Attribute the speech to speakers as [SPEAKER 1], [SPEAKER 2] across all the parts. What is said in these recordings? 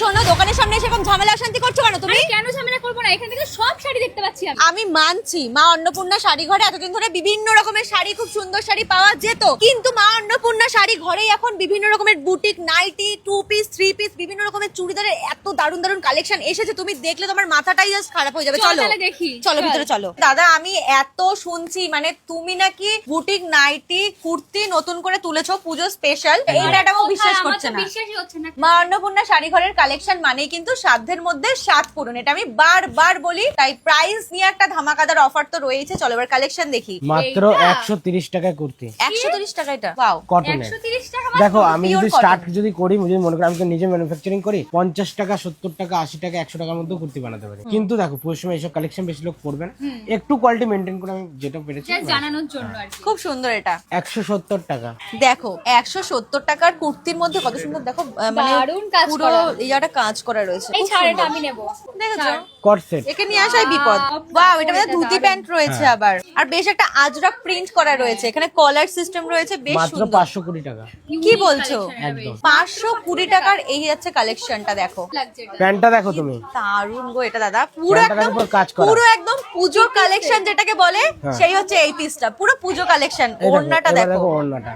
[SPEAKER 1] শোনো, দোকানের সামনে এসে এরকম ঝামেলা অশান্তি করছো কেন তুমি?
[SPEAKER 2] কেন ঝামেলা করবো না, এখান থেকে সব শাড়ি দেখতে পাচ্ছি আমি।
[SPEAKER 1] আমি মানছি মা অন্নপূর্ণা শাড়ি ঘরে এতদিন ধরে বিভিন্ন রকমের শাড়ি, খুব সুন্দর শাড়ি পাওয়া যেত, কিন্তু মা অন্নপূর্ণা শাড়ি ঘরেই এখন বিভিন্ন রকমের বুটিক, নাইটি, 2 পিস 3 পিস, বিভিন্ন রকমের চুড়িদারের এত দারুণ দারুণ কালেকশন এসেছে, তুমি দেখলে তোমার মাথাটাই জাস্ট খারাপ হয়ে যাবে। চলো
[SPEAKER 2] দেখি,
[SPEAKER 1] চলো ভিতরে চলো। দাদা আমি এত শুনছি, মানে তুমি নাকি বুটিক, নাইটি, কুর্তি নতুন করে তুলেছো পুজো স্পেশাল, এইটা একটা বিশ্বাস করছে না।
[SPEAKER 2] বিশ্বাসই হচ্ছে না।
[SPEAKER 1] মা অন্নপূর্ণা শাড়ি ঘরের কালেকশন মানেই কিন্তু সাধ্যের মধ্যে স্বাদ পূরণ, এটা আমি বারবার বলি। তাই প্রাইস নিয়ে একটা ধামাকাদার অফার তো রয়েছে। চলো এবার কালেকশন দেখি।
[SPEAKER 3] মাত্র 130 টাকায় কুর্তি,
[SPEAKER 1] 130 টাকা এটা? ওয়াও,
[SPEAKER 3] কটনে।
[SPEAKER 2] 130 টাকা।
[SPEAKER 3] দেখো আমি
[SPEAKER 1] Pure
[SPEAKER 3] যদি
[SPEAKER 1] cotton।
[SPEAKER 3] স্টার্ট যদি করি, মনে করি আমি তো নিজে ম্যানুফ্যাকচারিং করি, 50 টাকা 70 টাকা 80 টাকা 100 টাকার মধ্যে কুর্তি বানাতে পারি। কিন্তু দেখো পুজোর সময় এইসব কালেকশন বেশি লোক পরবে না, একটু কোয়ালিটি মেনটেন করে আমি যেটা পেরেছি
[SPEAKER 2] জানানোর জন্য আর কি।
[SPEAKER 1] খুব সুন্দর এটা।
[SPEAKER 3] 170 টাকা।
[SPEAKER 1] দেখো 170 টাকার কুর্তির মধ্যে কত সুন্দর, দেখো মানে
[SPEAKER 2] দারুণ কাজ
[SPEAKER 1] পুরো
[SPEAKER 2] করা।
[SPEAKER 1] ইয়াটা কাজ করা রয়েছে।
[SPEAKER 2] এই
[SPEAKER 1] খুব
[SPEAKER 2] ছাড়টা
[SPEAKER 1] সুন্দর।
[SPEAKER 2] আমি নেব।
[SPEAKER 1] দেখেছো?
[SPEAKER 3] কট সেট।
[SPEAKER 1] একে নিয়ে আসাই বিপদ। ওয়াও, এটা মধ্যে ধুতি প্যান্ট রয়েছে আবার, আর বেশ একটা আজরাক প্রিন্ট করা রয়েছে, এখানে কলার সিস্টেম রয়েছে, বেশ
[SPEAKER 3] মাত্র
[SPEAKER 1] সুন্দর।
[SPEAKER 3] 520 টাকা।
[SPEAKER 1] কি বলছো?
[SPEAKER 3] একদম।
[SPEAKER 1] 520 টাকার এই যাচ্ছে কালেকশনটা, দেখো
[SPEAKER 2] লাগছে এটা।
[SPEAKER 3] প্যান্টটা দেখো তুমি,
[SPEAKER 1] দারুণ গো এটা দাদা, পুরো
[SPEAKER 3] প্যান্টটার
[SPEAKER 1] একদম
[SPEAKER 3] উপর কাজ করা।
[SPEAKER 1] পুরো একদম পুজো কালেকশন যেটাকে বলে, সেই হচ্ছে এই পিসটা, পুরো পুজো কালেকশন।
[SPEAKER 3] এই দেখো,
[SPEAKER 1] ওড়নাটা
[SPEAKER 3] এবার
[SPEAKER 1] দেখো,
[SPEAKER 3] দেখো ওড়নাটা।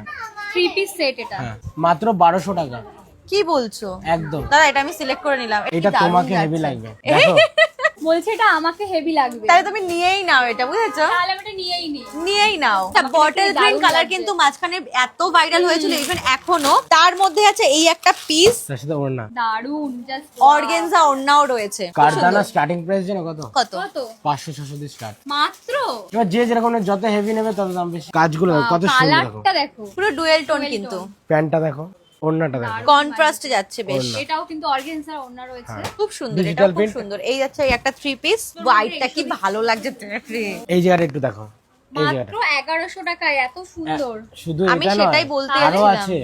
[SPEAKER 2] 3 পিস সেট এটা।
[SPEAKER 3] হ্যাঁ, মাত্র 1200 টাকা।
[SPEAKER 1] কি বলছো?
[SPEAKER 3] একদম।
[SPEAKER 1] দাদা এটা আমি সিলেক্ট করে নিলাম,
[SPEAKER 3] এটা
[SPEAKER 1] দারুণ
[SPEAKER 3] তোমাকে হেভি
[SPEAKER 1] লাগছে।
[SPEAKER 3] লাগবে, দেখো।
[SPEAKER 2] বলছে এটা আমাকে হেভি লাগবে।
[SPEAKER 1] তাহলে তুমি নিয়েই নাও এটা, বুঝেছো?
[SPEAKER 2] তাহলে আমি এটা নিয়েই নি।
[SPEAKER 1] নিয়েই নাও। বটল গ্রিন
[SPEAKER 2] দারুণ
[SPEAKER 1] কালার
[SPEAKER 2] লাগছে।
[SPEAKER 1] কিন্তু মাঝখানে এত ভাইরাল হয়েছিল, ইভেন এখনো। তার মধ্যে আছে এই একটা পিস,
[SPEAKER 3] তার সাথে ওড়না।
[SPEAKER 2] দারুণ, জাস্ট
[SPEAKER 1] অর্গেনজা ওড়নাও রয়েছে। খুব
[SPEAKER 3] কারদানা
[SPEAKER 1] সুন্দর।
[SPEAKER 3] স্টার্টিং প্রাইস জানো কত?
[SPEAKER 1] কত?
[SPEAKER 2] কত?
[SPEAKER 3] 500-600 দিয়ে স্টার্ট।
[SPEAKER 2] মাত্র।
[SPEAKER 3] এবার যে যেরকম যত হেভি নেবে তত দাম বেশি। কাজগুলো দেখো, কত সুন্দর দেখো।
[SPEAKER 2] কালারটা দেখো।
[SPEAKER 1] পুরো ডুয়েল টোন কিন্তু,
[SPEAKER 3] প্যান্টটা দেখো, ওড়নাটা দেখো।
[SPEAKER 1] কন্ট্রাস্টে যাচ্ছে বেশ।
[SPEAKER 2] এটাও কিন্তু অর্গানজার ওড়না রয়েছে।
[SPEAKER 1] খুব সুন্দর, এটা
[SPEAKER 3] Digital
[SPEAKER 1] খুব
[SPEAKER 3] print।
[SPEAKER 1] সুন্দর। এই যাচ্ছে এই একটা 3 পিস, হোয়াইটটা কি ভালো লাগছে।
[SPEAKER 3] এই জায়গাটা একটু দেখো, এই জায়গাটা।
[SPEAKER 2] মাত্র 1100 টাকায় এত সুন্দর।
[SPEAKER 3] শুধু
[SPEAKER 1] আমি
[SPEAKER 3] এটা
[SPEAKER 1] সেটাই
[SPEAKER 3] নয়,
[SPEAKER 1] বলতে
[SPEAKER 3] আরো
[SPEAKER 1] যাচ্ছিলাম।
[SPEAKER 3] আছে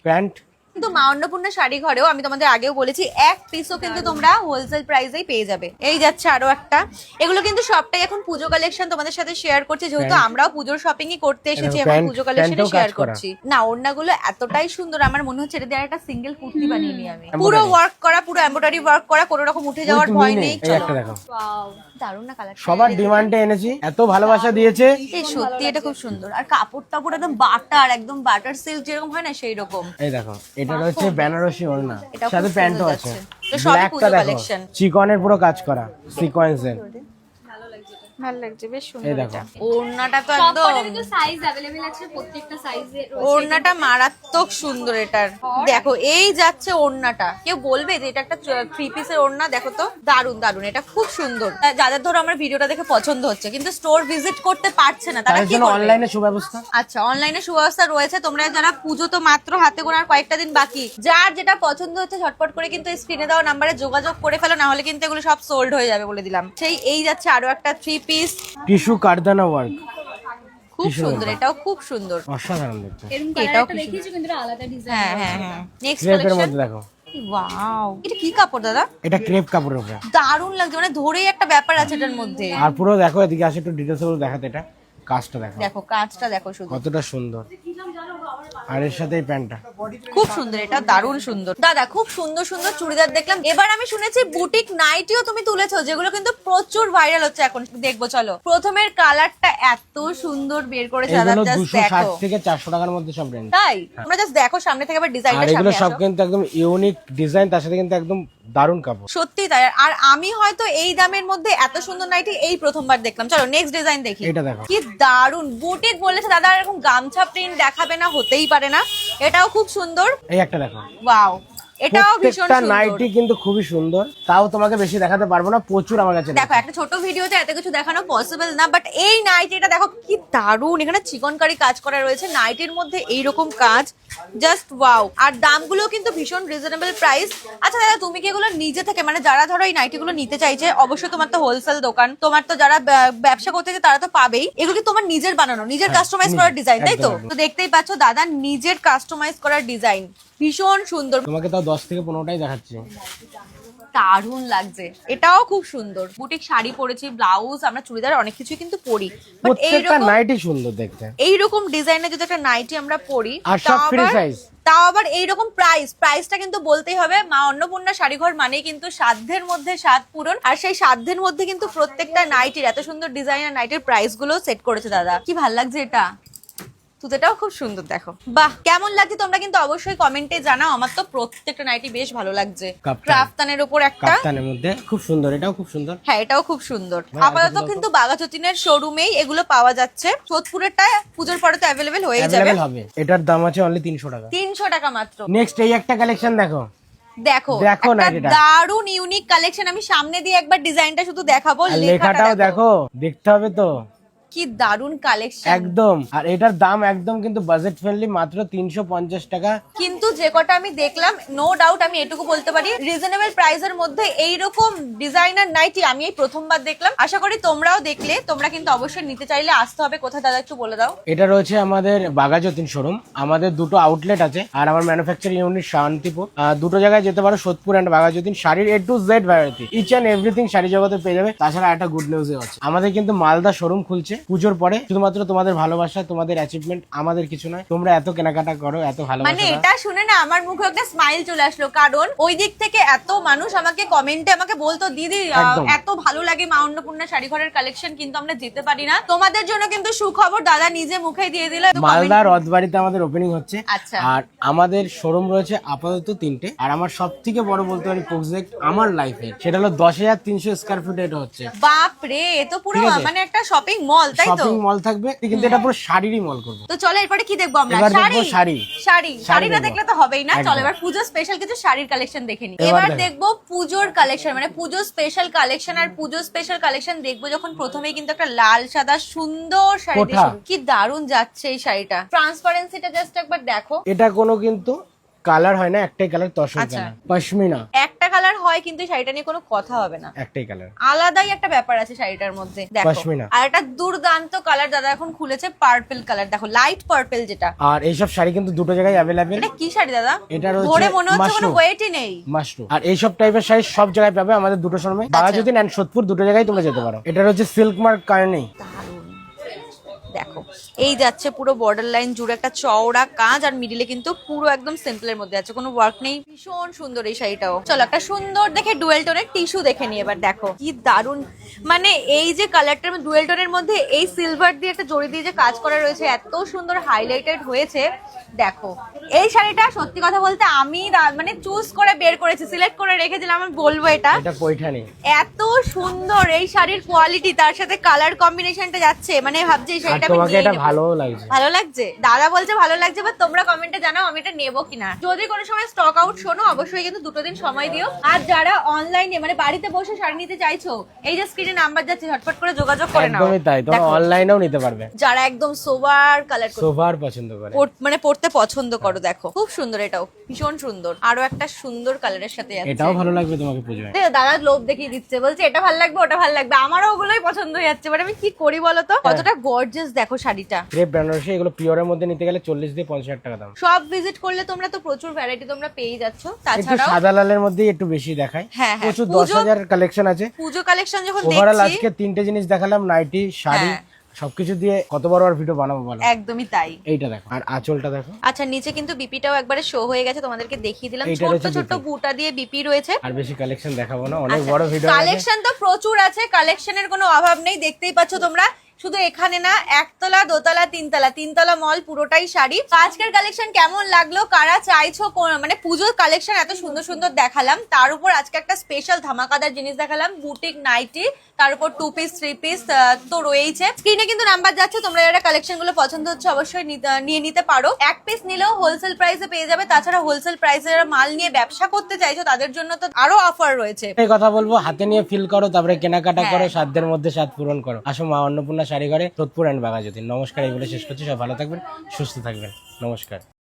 [SPEAKER 3] প্যান্ট।
[SPEAKER 1] কিন্তু মা অন্নপূর্ণা শাড়ি ঘরেও আমি তোমাদের আগেও বলেছি, এক পিসও কিন্তু তোমরা হোলসেল প্রাইসেই পেয়ে যাবে। এই যাচ্ছে আরো একটা। এগুলো কিন্তু সবটাই এখন পুজো কালেকশন তোমাদের সাথে শেয়ার করছি, যেহেতু আমরাও পুজোর শপিং ই করতে এসেছি, এবং
[SPEAKER 3] প্যান্ট-
[SPEAKER 1] পুজো কালেকশনে
[SPEAKER 3] প্যান্টেও
[SPEAKER 1] শেয়ার
[SPEAKER 3] কাজ করা।
[SPEAKER 1] করছি। না, ওড়নাগুলো এতটাই সুন্দর, আমার মনে হচ্ছে এটা দিয়ে একটা সিঙ্গেল কুর্তি বানিয়ে নিই আমি।
[SPEAKER 3] Embroidery।
[SPEAKER 1] পুরো ওয়ার্ক করা, পুরো এমব্রয়ডারি ওয়ার্ক করা, কোনো রকম উঠে যাওয়ার
[SPEAKER 3] তুমি
[SPEAKER 1] ভয়
[SPEAKER 3] নে,
[SPEAKER 1] নেই।
[SPEAKER 3] এই
[SPEAKER 1] চলো,
[SPEAKER 3] একটা দেখো,
[SPEAKER 2] ওয়াও,
[SPEAKER 1] দারুণ না কালার।
[SPEAKER 3] সবার ডিমান্ডে এনেছি, এত ভালোবাসা দিয়েছে।
[SPEAKER 1] এই সত্যি এটা খুব সুন্দর, আর কাপড় টাপড় একদম বাটার, একদম বাটার সিল্ক যেরকম হয় না সেই রকম।
[SPEAKER 3] এই দেখো, এটা রয়েছে বেনারসি ওড়না,
[SPEAKER 1] এটাও খুব
[SPEAKER 3] সাথে
[SPEAKER 1] সুন্দর
[SPEAKER 3] প্যান্টও
[SPEAKER 1] যাচ্ছে।
[SPEAKER 3] আছে।
[SPEAKER 1] তো সবই
[SPEAKER 3] ব্ল্যাকটা
[SPEAKER 1] পুজো
[SPEAKER 3] দেখো,
[SPEAKER 1] কালেকশন।
[SPEAKER 3] চিকনের পুরো কাজ করা, সিকোয়েন্সের।
[SPEAKER 1] ভালো লাগছে, বেশ
[SPEAKER 3] এই
[SPEAKER 1] সুন্দর
[SPEAKER 3] দেখো।
[SPEAKER 1] এটা। ওড়নাটা তো
[SPEAKER 2] সবকটা
[SPEAKER 1] একদম,
[SPEAKER 2] কিন্তু সাইজ अवेलेबल আছে, প্রত্যেকটা সাইজে রয়েছে।
[SPEAKER 1] ওড়নাটা মারাত্মক সুন্দর এটার। দেখো এই যাচ্ছে ওড়নাটা, কেউ বলবে যে এটা একটা 3 পিসের ওড়না? দেখো তো, দারুন দারুন, এটা খুব সুন্দর। যাদের ধরো আমার ভিডিওটা দেখে পছন্দ হচ্ছে কিন্তু স্টোর ভিজিট করতে পারছে না, তারা
[SPEAKER 3] তার
[SPEAKER 1] কি
[SPEAKER 3] জন্য
[SPEAKER 1] করবে?
[SPEAKER 3] অনলাইনে সুব্যবস্থা।
[SPEAKER 1] আচ্ছা, অনলাইনে সুব্যবস্থা রয়েছে। তোমরা যারা পুজো তো মাত্র হাতে গোনার কয়েকটা দিন বাকি, যার যেটা পছন্দ হচ্ছে ঝটপট করে কিন্তু স্ক্রিনে দেওয়া নাম্বারে যোগাযোগ করে ফেলো, না হলে কিন্তু এগুলো সব সোল্ড হয়ে যাবে বলে দিলাম। সেই এই যাচ্ছে আরো একটা 3 পিস,
[SPEAKER 3] টিস্যু কারদানা ওয়ার্ক,
[SPEAKER 1] খুব সুন্দর, এটাও খুব সুন্দর।
[SPEAKER 3] অসাধারণ দেখতে।
[SPEAKER 2] এরকম
[SPEAKER 1] এটাও
[SPEAKER 2] কালারটা দেখিয়েছি কিন্তু এটা আলাদা ডিজাইন।
[SPEAKER 1] হ্যাঁ হ্যাঁ হ্যাঁ। নেক্সট
[SPEAKER 3] ক্রেপের
[SPEAKER 1] কালেকশন।
[SPEAKER 3] মধ্যে দেখো,
[SPEAKER 1] ওয়াও, এটা কি কাপড় দাদা?
[SPEAKER 3] এটা ক্রেপ কাপড়ের উপরে।
[SPEAKER 1] দারুণ লাগছে, মানে ধরেই একটা ব্যাপার আছে এটার মধ্যে।
[SPEAKER 3] আর পুরো দেখো, এদিকে আসে একটু ডিটেলস গুলো দেখাতে। এটা কাজটা দেখো
[SPEAKER 1] দেখো কাজটা দেখো শুধু,
[SPEAKER 3] কতটা সুন্দর, আর এর সাথে এই প্যান্টটা।
[SPEAKER 1] খুব সুন্দর, এটা দারুণ সুন্দর। দাদা খুব সুন্দর সুন্দর চুড়িদার দেখলাম। এবার আমি শুনেছি বুটিক নাইটিও তুমি তুলেছো, যেগুলো কিন্তু প্রচুর ভাইরাল হচ্ছে এখন। দেখবো চলো। প্রথমের কালারটা এত সুন্দর বের করেছে দাদা,
[SPEAKER 3] এগুলো
[SPEAKER 1] জাস্ট
[SPEAKER 3] 260
[SPEAKER 1] দেখো।
[SPEAKER 3] থেকে 400 টাকার মধ্যে সব রেঞ্জ।
[SPEAKER 1] তাই তোমরা জাস্ট দেখো সামনে থেকে, আবার
[SPEAKER 3] আর
[SPEAKER 1] ডিজাইনটা
[SPEAKER 3] এগুলো
[SPEAKER 1] সামনে
[SPEAKER 3] সব
[SPEAKER 1] আসো।
[SPEAKER 3] কিন্তু একদম ইউনিক ডিজাইন, তার সাথে কিন্তু একদম দারুণ কাপড়।
[SPEAKER 1] সত্যি তাই। আর আমি হয়তো এই দামের মধ্যে এত সুন্দর নাইটি এই প্রথমবার দেখলাম। চলো নেক্সট ডিজাইন দেখি।
[SPEAKER 3] এটা দেখো,
[SPEAKER 1] কি দারুন বুটিক বলেছে দাদা, এরকম গামছা প্রিন্ট দেখাবে না, হতেই পারে না। এটাও খুব সুন্দর।
[SPEAKER 3] এই একটা দেখো,
[SPEAKER 1] ওয়াও, এটাও ভীষণ
[SPEAKER 3] প্রত্যেকটা
[SPEAKER 1] সুন্দর।
[SPEAKER 3] নাইটি কিন্তু খুবই সুন্দর। তাও তোমাকে বেশি দেখাতে পারবো না, প্রচুর আমার কাছে
[SPEAKER 1] দেখো একটা ছোট ভিডিওতে এত কিছু দেখানো পসিবল না, বাট এই নাইটিটা দেখো কি দারুন। এখানে চিকনকারি কাজ করা রয়েছে, নাইটির মধ্যে এইরকম কাজ, জাস্ট ওয়াও। আর দামগুলো কিন্তু ভীষণ রিজনেবল প্রাইস। আচ্ছা দাদা, তুমি কি এগুলো নিজে থেকে, মানে যারা ধরো এই নাইটিগুলো নিতে চাইছে, অবশ্যই তোমার তো হোলসেল দোকান, তোমার তো যারা ব্যবসা করতে চাইছে তারা তো পাবেই। এগুলো কি তোমার নিজের বানানো, নিজের কাস্টমাইজ করার ডিজাইন, তাই তো?
[SPEAKER 3] একদম।
[SPEAKER 1] তো দেখতেই পাচ্ছ দাদা নিজের কাস্টমাইজ করার ডিজাইন, ভীষণ সুন্দর।
[SPEAKER 3] তোমাকে তাও 10 থেকে 15টাই দেখাচ্ছি।
[SPEAKER 1] দারুণ লাগছে, এটাও খুব সুন্দর। বুটিক শাড়ি পরেছি, ব্লাউজ, আমরা চুড়িদার অনেক কিছু কিন্তু পরি, বাট
[SPEAKER 3] প্রত্যেকটা নাইটি সুন্দর দেখতে।
[SPEAKER 1] এইরকম ডিজাইনের যদি একটা নাইটি আমরা পরি,
[SPEAKER 3] আর সব ফ্রি সাইজ,
[SPEAKER 1] তাও আবার এইরকম প্রাইসটা কিন্তু বলতেই হবে, মা অন্নপূর্ণা শাড়িঘর মানেই কিন্তু সাধ্যের মধ্যে স্বাদ পূরণ। আর সেই সাধ্যের মধ্যে কিন্তু প্রত্যেকটা নাইটির এত সুন্দর ডিজাইনার নাইটির প্রাইস গুলো সেট করেছে দাদা। কি ভাল লাগছে এটা, তুতেটাও খুব সুন্দর, দেখো বাহ কেমন লাগছে তোমরা কিন্তু অবশ্যই কমেন্টে জানাও। আমার তো প্রত্যেকটা নাইটি বেশ ভালো লাগছে। ক্রাফতানের উপর একটা,
[SPEAKER 3] কাপ্তানের মধ্যে খুব সুন্দর, এটাও খুব সুন্দর।
[SPEAKER 1] হ্যাঁ এটাও খুব সুন্দর। আপাতত কিন্তু বাঘাযতীনের শোরুমেই এগুলো পাওয়া যাচ্ছে, সোদপুরেরটা পুজোর পরে তো অ্যাভেলেবেল হয়ে যাবে।
[SPEAKER 3] এটার দাম আছে অনলি 300 টাকা।
[SPEAKER 1] 300 টাকা মাত্র।
[SPEAKER 3] নেক্সট এই একটা কালেকশন দেখো,
[SPEAKER 1] দেখো
[SPEAKER 3] না
[SPEAKER 1] একটা দারুন ইউনিক কালেকশন। আমি সামনে দিয়ে একবার ডিজাইনটা শুধু দেখাবো,
[SPEAKER 3] লেখাটাও দেখো, দেখতে হবে তো।
[SPEAKER 1] কি দারুন কালেকশন
[SPEAKER 3] একদম। আর এটার দাম একদম কিন্তু বাজেট ফ্রেন্ডলি, মাত্র 350 টাকা।
[SPEAKER 1] কিন্তু যে কটা আমি দেখলাম, নো ডাউট আমি এটুকু বলতে পারি রিজনেবল প্রাইসের মধ্যে এইরকম ডিজাইনার নাইটি আমি এই প্রথমবার দেখলাম। আশা করি তোমরাও দেখলে, তোমরা কিন্তু অবশ্যই নিতে চাইলে আসতে হবে। কোথায় দাদা একটু বলে দাও।
[SPEAKER 3] এটা রয়েছে আমাদের বাঘাযতীন শোরুম, আমাদের দুটো আউটলেট আছে, আর আমার ম্যানুফ্যাকচারিং ইউনিট শান্তিপুর। দুটো জায়গায় যেতে পারো, সোদপুর এন্ড বাঘাযতীন। শাড়ির A to Z variety, each and everything sari জগতে পেয়ে যাবে। তাছাড়া একটা গুড নিউজও আছে, আমাদের কিন্তু মালদা শোরুম খুলছে পুজোর পরে। শুধুমাত্র তোমাদের ভালোবাসা, তোমাদের অ্যাচিভমেন্ট, আমাদের কিছু নয়। তোমরা এত কেনাকাটা করো, এত ভালোবাসা,
[SPEAKER 1] মানে এটা শুনে না আমার মুখে একটা স্মাইল চলে আসলো, কারণ ওই দিক থেকে এত মানুষ আমাকে কমেন্টে আমাকে বলতো দিদি এত ভালো লাগে মা অন্নপূর্ণা শাড়ি ঘরের কালেকশন, কিন্তু আমরা যেতে পারি না। তোমাদের জন্য কিন্তু সুখবর, দাদা নিজে মুখে দিয়ে দিল।
[SPEAKER 3] মালদা রথবাড়িতে আমাদের ওপেনিং হচ্ছে।
[SPEAKER 1] আচ্ছা।
[SPEAKER 3] আর আমাদের শোরুম রয়েছে আপাতত 3টে। আর আমার সব থেকে বড় বলতে পারি প্রজেক্ট আমার লাইফের, সেটা হলো 10,300 স্কয়ার ফিট। এটা হচ্ছে
[SPEAKER 1] বাপ রে, এ তো পুরো মানে একটা শপিং মল, তাই তো?
[SPEAKER 3] শপিং মল থাকবে, কিন্তু এটা পুরো শাড়িরই মল করবো।
[SPEAKER 1] তো চলো এরপরে কি দেখবো আমরা?
[SPEAKER 3] এবার দেখবো শাড়ি।
[SPEAKER 1] শাড়ি না দেখলে তো হবেই না। চলো এবার পুজো স্পেশাল কিছু শাড়ির কালেকশন দেখে নি। এবার দেখবো পুজোর কালেকশন, মানে পুজো স্পেশাল কালেকশন। আর পুজো স্পেশাল কালেকশন দেখবো যখন প্রথমেই কিন্তু একটা লাল সাদা সুন্দর শাড়ি দিয়ে শুরু। কি দারুণ যাচ্ছে এই শাড়িটা, ট্রান্সপারেন্সিটা জাস্ট একবার দেখো।
[SPEAKER 3] এটা কোনো কিন্তু কালার হয় না, একটাই কালার, তসর কালার, পশমিনা।
[SPEAKER 1] একটা কালার হয় কিন্তু শাড়িটা নিয়ে কোনো কথা হবে না,
[SPEAKER 3] একটাই কালার,
[SPEAKER 1] আলাদাই একটা ব্যাপার আছে শাড়িটার মধ্যে। দেখো
[SPEAKER 3] পশমিনা।
[SPEAKER 1] আর একটা দুর্দান্ত কালার দাদা এখন খুলেছে, পার্পল কালার, দেখো লাইট পার্পল যেটা।
[SPEAKER 3] আর এইসব শাড়ি কিন্তু দুটো জায়গায় অ্যাভেলেবেল।
[SPEAKER 1] এটা কি শাড়ি দাদা?
[SPEAKER 3] এটা রয়েছে
[SPEAKER 1] ধরে মনে হচ্ছে কোনো ওয়েটই নেই।
[SPEAKER 3] মাশরুম। আর এইসব টাইপের শাড়ি সব জায়গায় পাবে আমাদের দুটো শোরুমে, বাঘাযতীন এন্ড সোদপুর, দুটো জায়গায় তোমরা যেতে পারো। এটা হচ্ছে সিল্ক মার্ক কারণেই।
[SPEAKER 1] দেখো এই যাচ্ছে পুরো বর্ডার লাইন জুড়ে একটা চওড়া কাজ, আর মিডিলে কিন্তু পুরো একদম সিম্পলের মধ্যে আছে, কোনো ওয়ার্ক নেই। ভীষণ সুন্দর এই শাড়িটাও। চলো একটা সুন্দর দেখে ডুয়েল টোনের টিস্যু দেখে নি এবার। দেখো কি দারুন, মানে এই যে কালারটার ডুয়েল টোনের মধ্যে এই সিলভার দিয়ে একটা জড়ি দিয়ে যে কাজ করা রয়েছে, এত সুন্দর হাইলাইটেড হয়েছে। দেখো এই শাড়িটা সত্যি কথা বলতে আমি মানে চুজ করে বের করেছি, সিলেক্ট করে রেখেছিলাম, আমি বলবো এটা
[SPEAKER 3] পৈঠানি।
[SPEAKER 1] এত সুন্দর এই শাড়ির কোয়ালিটি, তার সাথে কালার কম্বিনেশনটা যাচ্ছে, মানে ভাবছি এই শাড়িটা আমি
[SPEAKER 3] তোমাকে এটা ভালো লাগছে।
[SPEAKER 1] ভালো লাগছে, দাদা বলছে ভালো লাগছে, বা তোমরা কমেন্টে জানাও আমি এটা নেবো কিনা। যদি কোনো সময় স্টক আউট শোনো অবশ্যই কিন্তু 2 দিন সময় দিও। আর যারা অনলাইনে মানে বাড়িতে বসে শাড়ি নিতে চাইছো, এই যে স্ক্রিনে নাম্বার যাচ্ছে, ঝটপট করে যোগাযোগ করে নাও।
[SPEAKER 3] একদমই তাই, তোমরা অনলাইনেও নিতে পারবে।
[SPEAKER 1] যারা একদম সোবার কালার
[SPEAKER 3] সোবার পছন্দ করে,
[SPEAKER 1] মানে পড়তে পছন্দ করো, দেখো খুব সুন্দর, এটাও ভীষণ সুন্দর। আরো একটা সুন্দর কালারের সাথে যাচ্ছে,
[SPEAKER 3] এটাও ভালো লাগবে তোমাকে পুজোয়।
[SPEAKER 1] দাদা লোভ দেখিয়ে দিচ্ছে, বলছে এটা ভালো লাগবে ওটা ভালো লাগবে, আমারও ওগুলোই পছন্দ হয়ে যাচ্ছে। মানে আমি কি করি বলো তো? কতটা গর্জিয়াস দেখো শাড়িটা।
[SPEAKER 3] ক্রেপ বেনারসি, এগুলো পিওরের মধ্যে নিতে গেলে 40 দিয়ে 50 টাকা দাম।
[SPEAKER 1] সব ভিজিট করলে তোমরা তো প্রচুর ভ্যারাইটি তোমরা পেয়ে যাচ্ছ।
[SPEAKER 3] একটু
[SPEAKER 1] তাছাড়াও
[SPEAKER 3] সাদা লালের মধ্যে একটু বেশি দেখায়,
[SPEAKER 1] হ্যাঁ,
[SPEAKER 3] প্রচুর 10,000 কালেকশন আছে।
[SPEAKER 1] পুজো কালেকশন যখন
[SPEAKER 3] ওভারঅল
[SPEAKER 1] দেখছি,
[SPEAKER 3] আজকে 3টে জিনিস দেখালাম, নাইটি, শাড়ি, সবকিছু দিয়ে কত বড় আর ভিডিও বানাবো বলো।
[SPEAKER 1] একদমই তাই।
[SPEAKER 3] এইটা দেখো, আর আঁচলটা দেখো।
[SPEAKER 1] আচ্ছা নিচে কিন্তু বিপিটাও একবারে শো হয়ে গেছে, তোমাদেরকে দেখিয়ে দিলাম।
[SPEAKER 3] এইটা
[SPEAKER 1] ছোট
[SPEAKER 3] রয়েছে
[SPEAKER 1] ছোট বুটা দিয়ে বিপি রয়েছে।
[SPEAKER 3] আর বেশি কালেকশন দেখাবো না, অনেক বড় ভিডিও।
[SPEAKER 1] কালেকশন তো প্রচুর আছে, কালেকশনের কোনো অভাব নেই, দেখতেই পাচ্ছ তোমরা। শুধু এখানে না, একতলা, দোতলা, তিনতলা মল পুরোটাই শাড়ি। আজকের কালেকশন কেমন লাগলো, কারা চাইছো মানে পুজোর কালেকশন এত সুন্দর সুন্দর দেখালাম, তার উপর আজকে একটা স্পেশাল ধামাকাদার জিনিস দেখালাম, বুটিক নাইটি, তার উপর 2 পিস 3 পিস তো রয়েছে। স্ক্রিনে কিন্তু নাম্বার যাচ্ছে, তোমরা যারা কালেকশন গুলো পছন্দ হচ্ছে অবশ্যই নিয়ে নিতে পারো। 1 পিস নিলেও হোলসেল প্রাইসে পেয়ে যাবে। তাছাড়া হোলসেল প্রাইসে যারা মাল নিয়ে ব্যবসা করতে চাইছো তাদের জন্য তো আরো অফার রয়েছে।
[SPEAKER 3] এই কথা বলবো, হাতে নিয়ে ফিল করো, তারপরে কেনাকাটা করো, সাধ্যের মধ্যে স্বাদ পূরণ করো। আসো মা অন্নপূর্ণা শাড়ি ঘরে, সোদপুর এন্ড বাঘাযতীন। নমস্কার, এই বলে শেষ করছি। সব ভালো থাকবেন, সুস্থ থাকবেন, নমস্কার।